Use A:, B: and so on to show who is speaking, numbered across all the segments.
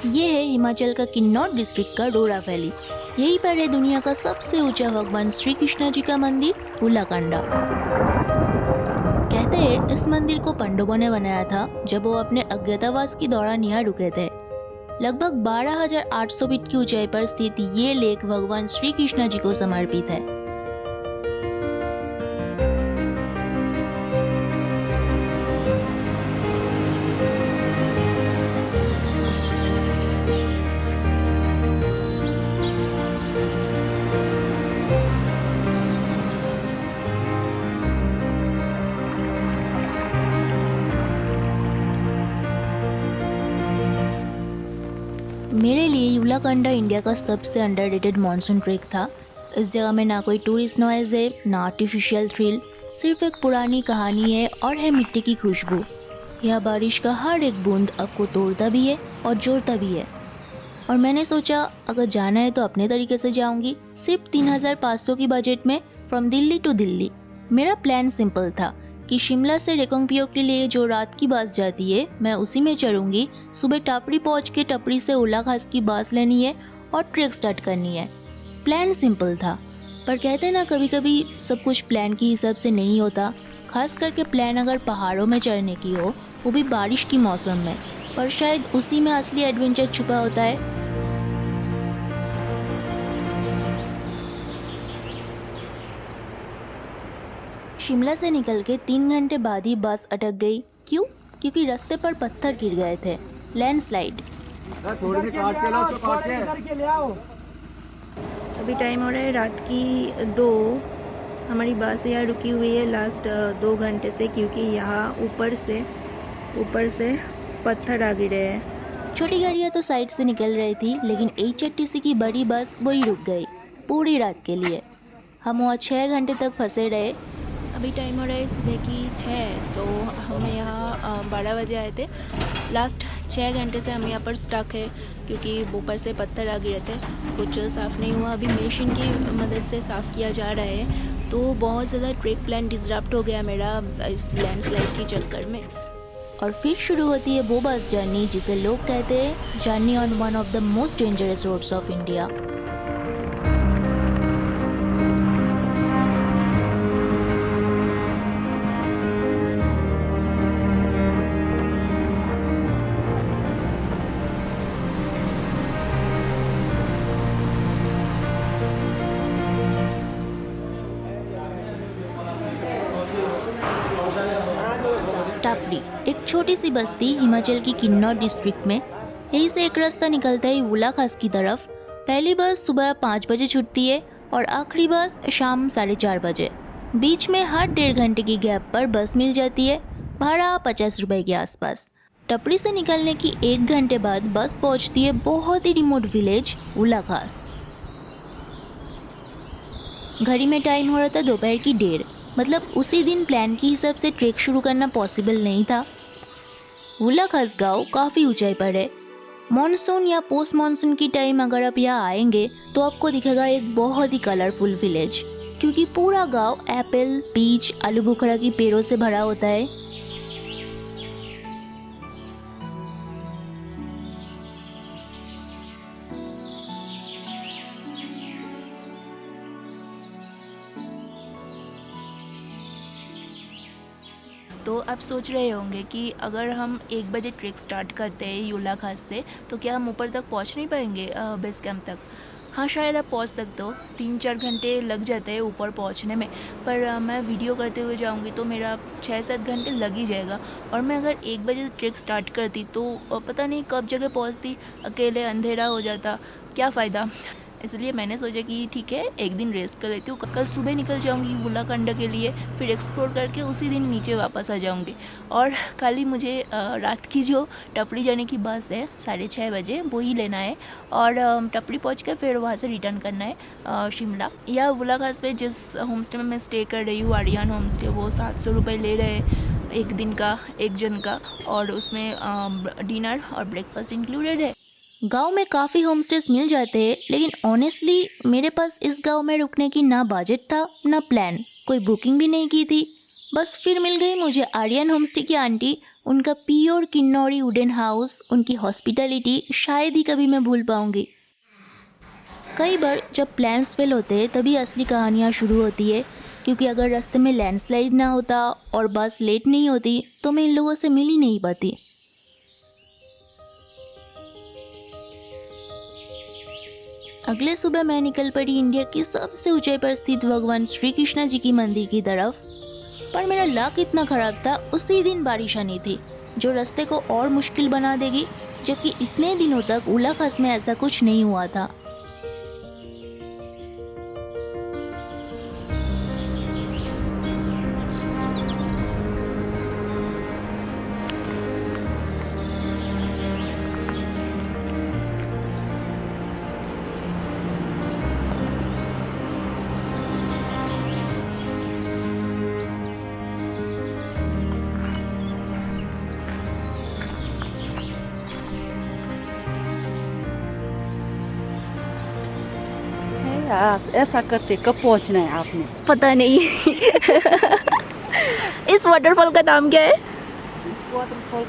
A: ये है हिमाचल का किन्नौर डिस्ट्रिक्ट का डोरा वैली। यहीं पर है दुनिया का सबसे ऊंचा भगवान श्री कृष्ण जी का मंदिर उलाकंडा। कहते हैं इस मंदिर को पांडवों ने बनाया था जब वो अपने अज्ञातवास के दौरान यहाँ रुके थे। लगभग 12,800 फीट की ऊंचाई पर स्थित ये लेक भगवान श्री कृष्ण जी को समर्पित है। मेरे लिए उलाकंडा इंडिया का सबसे अंडररेटेड मानसून ट्रेक था। इस जगह में ना कोई टूरिस्ट नॉइज है, ना आर्टिफिशियल थ्रिल, सिर्फ एक पुरानी कहानी है और है मिट्टी की खुशबू। यह बारिश का हर एक बूंद आपको तोड़ता भी है और जोड़ता भी है। और मैंने सोचा अगर जाना है तो अपने तरीके से जाऊंगी, सिर्फ 3,500 की बजट में फ्रॉम दिल्ली टू दिल्ली। मेरा प्लान सिंपल था कि शिमला से रिकांगपिओ के लिए जो रात की बस जाती है मैं उसी में चढ़ूंगी। सुबह टापरी पहुंच के टपरी से उला खास की बस लेनी है और ट्रेक स्टार्ट करनी है। प्लान सिंपल था, पर कहते ना कभी कभी सब कुछ प्लान के हिसाब से नहीं होता। खास करके प्लान अगर पहाड़ों में चढ़ने की हो, वो भी बारिश की मौसम में, पर शायद उसी में असली एडवेंचर छुपा होता है। शिमला से निकल के 3 घंटे बाद ही बस अटक गई। क्यों? क्योंकि रास्ते पर पत्थर गिर गए थे, लैंडस्लाइड।
B: अभी टाइम हो रहा है रात की 2। हमारी बस यहाँ रुकी हुई है लास्ट 2 घंटे से, क्योंकि यहाँ ऊपर से पत्थर आ गिरे हैं।
A: छोटी गाड़ियाँ तो साइड से निकल रही थी, लेकिन HRTC की बड़ी बस वही रुक गई पूरी रात के लिए। हम वहाँ 6 घंटे तक फंसे रहे।
B: अभी टाइम हो रहा है सुबह की 6, तो हम यहाँ 12 बजे आए थे। लास्ट 6 घंटे से हम यहाँ पर स्टक है, क्योंकि ऊपर से पत्थर आ गिरे थे, कुछ साफ़ नहीं हुआ। अभी मशीन की मदद से साफ़ किया जा रहा है, तो बहुत ज़्यादा ट्रेक प्लान डिसरप्ट हो गया मेरा इस लैंडस्लाइड के चक्कर में।
A: और फिर शुरू होती है वो बस जर्नी जिसे लोग कहते हैं journey on one of the most dangerous roads of India. टापरी एक छोटी सी बस्ती हिमाचल की किन्नौर डिस्ट्रिक्ट में। यहीं से एक रास्ता निकलता है उला खास की तरफ। पहली बस सुबह 5 बजे छूटती है और आखिरी बस शाम 4:30 बजे। बीच में हर 1.5 घंटे की गैप पर बस मिल जाती है, भाड़ा 50 रुपए के आसपास। टपरी से निकलने की 1 घंटे बाद बस पहुंचती है बहुत ही रिमोट विलेज उला खास। घड़ी में टाइम हो रहा था दोपहर की 1:30, मतलब उसी दिन प्लान के हिसाब से ट्रेक शुरू करना पॉसिबल नहीं था। उला खास गाँव काफ़ी ऊंचाई पर है। मॉनसून या पोस्ट मॉनसून की टाइम अगर आप यहाँ आएंगे तो आपको दिखेगा एक बहुत ही कलरफुल विलेज, क्योंकि पूरा गांव एप्पल, पीच, आलू बुखारा की पेड़ों से भरा होता है।
B: तो आप सोच रहे होंगे कि अगर हम 1 बजे ट्रेक स्टार्ट करते हैं यूला खास से, तो क्या हम ऊपर तक पहुंच नहीं पाएंगे बेस कैंप तक? हाँ, शायद आप पहुंच सकते हो। 3-4 घंटे लग जाते हैं ऊपर पहुंचने में, पर मैं वीडियो करते हुए जाऊंगी तो मेरा 6-7 घंटे लग ही जाएगा। और मैं अगर 1 बजे ट्रेक स्टार्ट करती तो पता नहीं कब जगह पहुंचती, अकेले अंधेरा हो जाता, क्या फ़ायदा। इसलिए मैंने सोचा कि ठीक है, एक दिन रेस्ट कर लेती हूँ। कल सुबह निकल जाऊँगी उलाकंडा के लिए, फिर एक्सप्लोर करके उसी दिन नीचे वापस आ जाऊँगी। और खाली मुझे रात की जो टपरी जाने की बस है 6:30 बजे, वो ही लेना है और टपरी पहुँच कर फिर वहाँ से रिटर्न करना है शिमला। या उला खास पे जिस होम स्टे में मैं स्टे कर रही हूँ, आर्यन होम स्टे, वो 700 रुपये ले रहे हैं एक दिन का, एक जन का, और उसमें डिनर और ब्रेकफास्ट इंक्लूडेड है।
A: गांव में काफ़ी होमस्टेस मिल जाते हैं, लेकिन ऑनेस्टली मेरे पास इस गांव में रुकने की ना बजट था ना प्लान, कोई बुकिंग भी नहीं की थी। बस फिर मिल गई मुझे आर्यन होमस्टे की आंटी। उनका प्योर किन्नौरी वुडन हाउस, उनकी हॉस्पिटैलिटी शायद ही कभी मैं भूल पाऊंगी। कई बार जब प्लान्स फेल होते हैं तभी असली कहानियाँ शुरू होती है, क्योंकि अगर रास्ते में लैंडस्लाइड ना होता और बस लेट नहीं होती तो मैं इन लोगों से मिल ही नहीं पाती। अगले सुबह मैं निकल पड़ी इंडिया की सबसे ऊंचाई पर स्थित भगवान श्री कृष्ण जी की मंदिर की तरफ। पर मेरा लक इतना खराब था, उसी दिन बारिश आनी थी जो रास्ते को और मुश्किल बना देगी, जबकि इतने दिनों तक उला खास में ऐसा कुछ नहीं हुआ था।
C: यार ऐसा करते कब पहुंचना है आपने?
B: पता नहीं। इस वाटरफॉल का नाम क्या है?
C: इस वाटरफॉल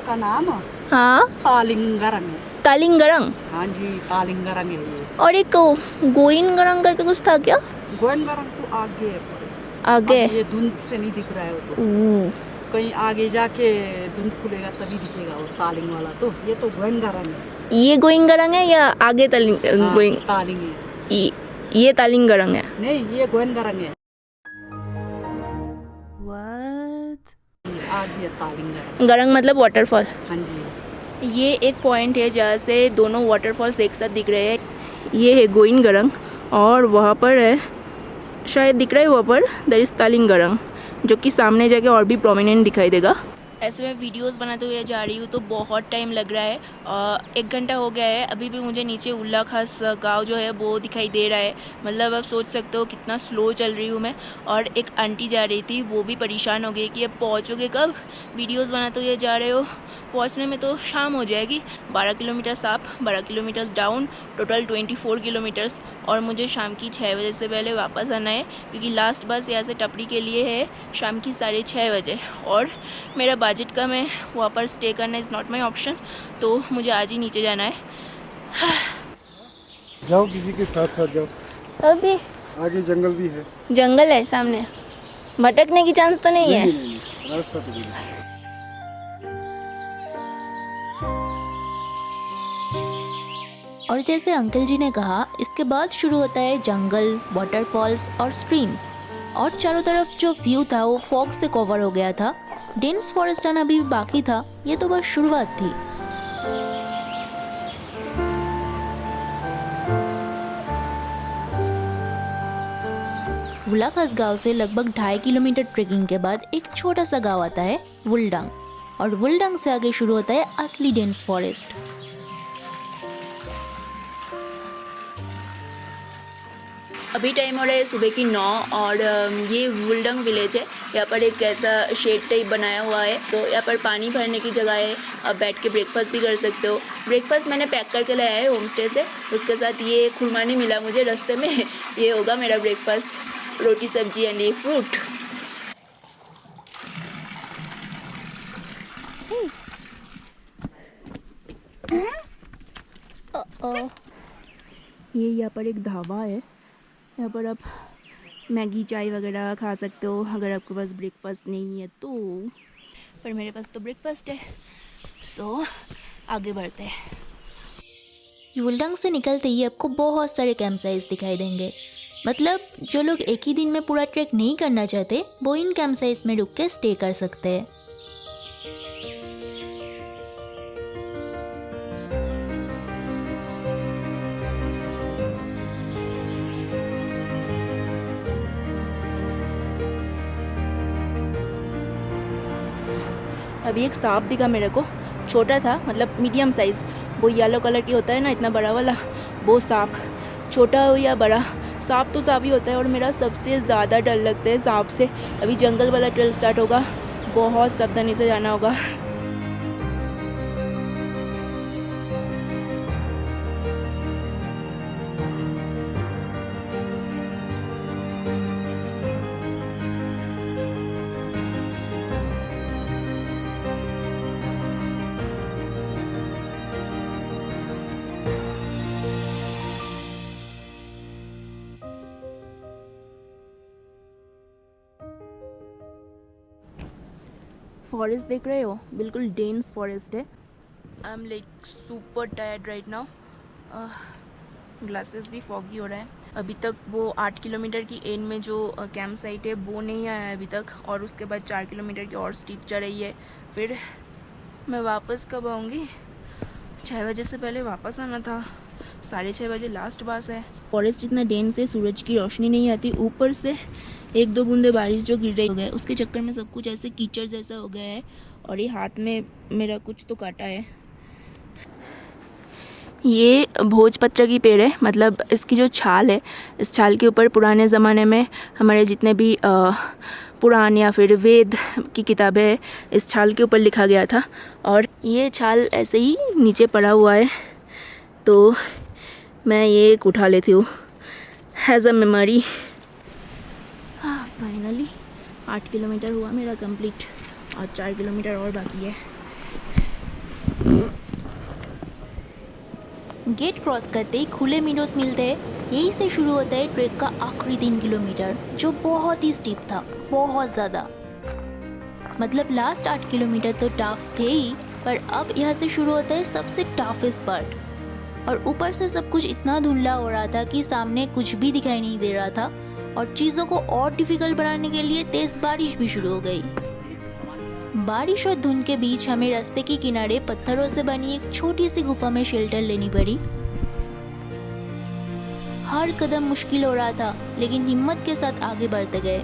C: का नाम
B: हाँ
C: तालिंगरंग है।
B: तालिंगरंग।
C: हाँ जी, तालिंगरंग है ये।
B: और एक गोइनगरंग करके कुछ था क्या?
C: गोइनगरंग तो आगे है।
B: आगे
C: अभी ये धुंध से नहीं दिख रहा है वो तो। कहीं आगे जाके धुंध खुलेगा तभी दिखेगा वो तालिंग वाला। तो ये तो गोइनगरंग है।
B: ये गोइंगरंग है या आगे
C: हाँ,
B: गोइंग?
C: तालिंग है।
B: ये तालिंगरंग है।
C: नहीं, ये गोइनगरंग है। आगे है तालिंगरंग।
B: गरंग मतलब वाटरफॉल।
C: हाँ जी।
B: ये एक पॉइंट है जहाँ से दोनों वाटरफॉल्स एक साथ दिख रहे हैं। ये है गोइनगरंग और वहाँ पर है, शायद दिख रहा है वहाँ पर, दैट इज तालिंगरंग, जो कि सामने जाके और भी प्रोमिनेंट दिखाई देगा। ऐसे मैं वीडियोस बनाते हुए जा रही हूँ तो बहुत टाइम लग रहा है। 1 घंटा हो गया है, अभी भी मुझे नीचे उल्ला खास गाँव जो है वो दिखाई दे रहा है। मतलब आप सोच सकते हो कितना स्लो चल रही हूँ मैं। और एक आंटी जा रही थी, वो भी परेशान हो गई कि अब पहुँचोगे कब, वीडियोस बनाते हुए जा रहे हो, पहुँचने में तो शाम हो जाएगी। 12 kilometres up, 12 kilometres down, total 24 kilometres. और मुझे शाम की 6 बजे से पहले वापस आना है, क्योंकि लास्ट बस यहाँ से टपरी के लिए है शाम की 6:30 बजे। और मेरा बजट कम है, वहाँ पर स्टे करना इज़ नॉट माई ऑप्शन, तो मुझे आज ही नीचे जाना है।
D: जाओ, किसी के साथ साथ जाओ,
B: अभी
D: आगे जंगल भी है।
B: जंगल है सामने, भटकने की चांस तो नहीं है?
D: नहीं, रास्ता तो नहीं।
A: और जैसे अंकल जी ने कहा, इसके बाद शुरू होता है जंगल, वाटरफॉल्स और स्ट्रीम्स। और चारों तरफ जो व्यू था वो फॉग से कवर हो गया था। डेंस फॉरेस्ट आना अभी भी बाकी था, ये तो बस शुरुआत थी। उला खास गांव से लगभग 2.5 किलोमीटर ट्रेकिंग के बाद एक छोटा सा गांव आता है, वुलडांग। और वुलडांग से आगे शुरू होता है असली डेंस फॉरेस्ट।
B: अभी टाइम हो रहा है सुबह की 9 और ये वुलडंग विलेज है। यहाँ पर एक ऐसा शेड टाइप बनाया हुआ है, तो यहाँ पर पानी भरने की जगह है, आप बैठ के ब्रेकफास्ट भी कर सकते हो। ब्रेकफास्ट मैंने पैक करके लाया है होम स्टे से, उसके साथ ये खुरमानी मिला मुझे रास्ते में। ये होगा मेरा ब्रेकफास्ट, रोटी सब्जी एंड ये फ्रूट। ये यहाँ पर एक ढाबा है, यहाँ पर आप मैगी चाय वगैरह खा सकते हो अगर आपके पास ब्रेकफास्ट नहीं है तो। पर मेरे पास तो ब्रेकफास्ट है, सो आगे बढ़ते हैं।
A: वुलडांग से निकलते ही आपको बहुत सारे कैंप साइट्स दिखाई देंगे। मतलब जो लोग एक ही दिन में पूरा ट्रैक नहीं करना चाहते वो इन कैंप साइट्स में रुक के स्टे कर सकते हैं।
B: अभी एक सांप दिखा मेरे को, छोटा था, मतलब मीडियम साइज़, वो येलो कलर की होता है ना, इतना बड़ा वाला, वो सांप। छोटा हो या बड़ा, सांप तो सांप ही होता है। और मेरा सबसे ज़्यादा डर लगता है सांप से। अभी जंगल वाला ट्रेल स्टार्ट होगा, बहुत सावधानी से जाना होगा। फॉरेस्ट देख रहे हो, बिल्कुल डेंस फॉरेस्ट है। I am like super tired right now. Glasses भी फॉगी हो रहा है। अभी तक वो 8 किलोमीटर की एंड में जो कैंप साइट है वो नहीं आया है अभी तक, और उसके बाद 4 किलोमीटर की और स्टीप चढ़ रही है। फिर मैं वापस कब आऊँगी? 6 बजे से पहले वापस आना था, 6:30 बजे लास्ट बस है। फॉरेस्ट इतना डेंस है, सूरज की रोशनी नहीं आती, ऊपर से 1-2 बूंदे बारिश जो गिर रही हो गए, उसके चक्कर में सब कुछ ऐसे कीचड़ जैसा हो गया है। और ये हाथ में मेरा कुछ तो काटा है। ये भोजपत्र की पेड़ है, मतलब इसकी जो छाल है, इस छाल के ऊपर पुराने ज़माने में हमारे जितने भी पुराण या फिर वेद की किताबें हैं, इस छाल के ऊपर लिखा गया था। और ये छाल ऐसे ही नीचे पड़ा हुआ है, तो मैं ये एक उठा लेती हूँ as a memory. Finally 8 kilometre हुआ मेरा कंप्लीट, और 4 किलोमीटर और बाकी है।
A: गेट क्रॉस करते ही खुले मीडोज मिलते हैं। यहीं से शुरू होता है ट्रेक का आखिरी 3 किलोमीटर, जो बहुत ही स्टीप था, बहुत ज़्यादा। मतलब लास्ट 8 किलोमीटर तो टफ थे ही, पर अब यहाँ से शुरू होता है सबसे टफेस्ट पार्ट। और ऊपर से सब कुछ इतना धुंधला हो रहा था कि सामने कुछ भी दिखाई नहीं दे रहा था, और चीज़ों को और डिफिकल्ट बनाने के लिए तेज बारिश भी शुरू हो गई। बारिश और धुंध के बीच हमें रास्ते के किनारे पत्थरों से बनी एक छोटी सी गुफा में शेल्टर लेनी पड़ी। हर कदम मुश्किल हो रहा था, लेकिन हिम्मत के साथ आगे बढ़ते गए।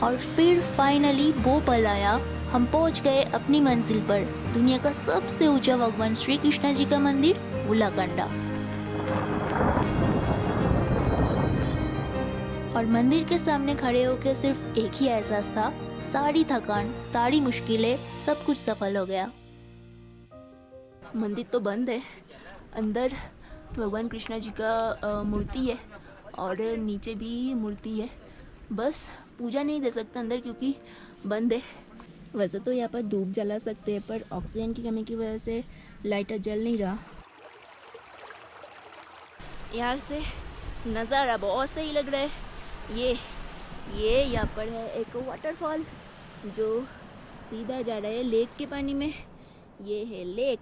A: और फिर फाइनली वो पल आया, हम पहुंच गए अपनी मंजिल पर, दुनिया का सबसे ऊंचा भगवान श्री कृष्ण जी का मंदिर उल्लाकंडा। और मंदिर के सामने खड़े होकर सिर्फ एक ही एहसास था, सारी थकान, सारी मुश्किलें, सब कुछ सफल हो गया।
B: मंदिर तो बंद है, अंदर भगवान कृष्णा जी का मूर्ति है, और नीचे भी मूर्ति है। बस पूजा नहीं दे सकते अंदर क्योंकि बंद है। वैसे तो यहाँ पर धूप जला सकते हैं, पर ऑक्सीजन की कमी की वजह से लाइटर जल नहीं रहा। यहाँ से नज़ारा बहुत सही लग रहा है। ये यहाँ पर है एक वाटरफॉल जो सीधा जा रहा है लेक के पानी में। ये है लेक,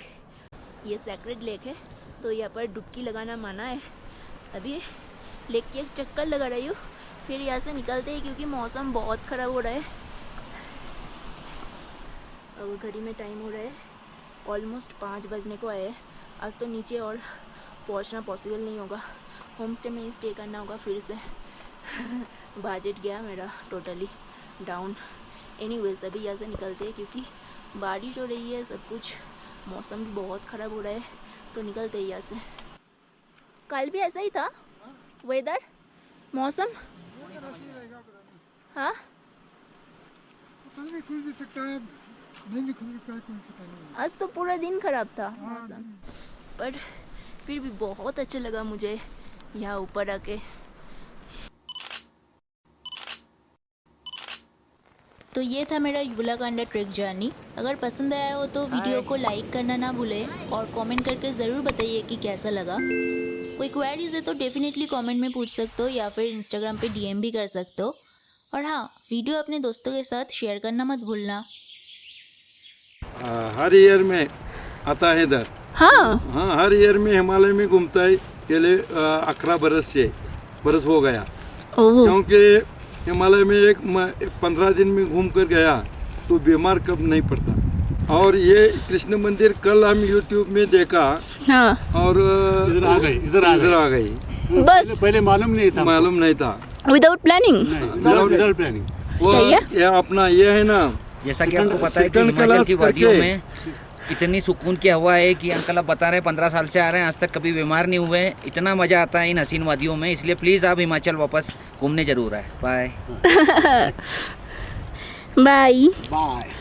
B: ये सैक्रेड लेक है, तो यहाँ पर डुबकी लगाना मना है। अभी लेक की एक चक्कर लगा रही हूँ, फिर यहाँ से निकलते हैं क्योंकि मौसम बहुत ख़राब हो रहा है। और घड़ी में टाइम हो रहा है ऑलमोस्ट 5 बजने को आए। आज तो नीचे और पहुँचना पॉसिबल नहीं होगा, होम स्टे में ही स्टे करना होगा फिर से। बजट गया मेरा टोटली डाउन। एनीवेज अभी यहाँ से निकलते हैं क्योंकि बारिश हो रही है, सब कुछ मौसम भी बहुत ख़राब हो रहा है, तो निकलते हैं यहाँ से। कल भी ऐसा ही था वेदर, मौसम। हाँ,
D: खुल भी सकता है, नहीं भी खुल सकता है, कोई पता नहीं।
B: आज तो पूरा दिन ख़राब था मौसम, पर फिर भी बहुत अच्छा लगा मुझे यहाँ ऊपर आके।
A: तो ये था मेरा युलाकांडा ट्रेक जर्नी। अगर पसंद आया हो तो वीडियो को लाइक करना ना भूलें, और कमेंट करके ज़रूर बताइए कि कैसा लगा। कोई क्वेरीज है तो डेफिनेटली कमेंट में पूछ सकते हो, या फिर इंस्टाग्राम पे डीएम भी कर सकते हो। और हाँ, वीडियो अपने दोस्तों के साथ शेयर करना मत भूलना।
E: हर ईयर में आता है इधर। हाँ, हर ईयर में हिमालय में घूमता है। पहले 11 बरस हो गया, क्योंकि हिमालय में 15 दिन में घूम कर गया तो बीमार कब नहीं पड़ता। और ये कृष्ण मंदिर कल हम YouTube में देखा।
B: हाँ,
E: और इधर आ गई।
B: बस
F: पहले मालूम नहीं था।
B: Without planning. सही है।
E: ये अपना ये है ना,
F: जैसा कि आपको पता है कि हिमाचल की वादियों में इतनी सुकून की हवा है कि अंकल आप बता रहे हैं 15 साल से आ रहे हैं, आज तक कभी बीमार नहीं हुए। इतना मज़ा आता है इन हसीन वादियों में, इसलिए प्लीज़ आप हिमाचल वापस घूमने जरूर आए। Bye
B: bye.
D: बाय।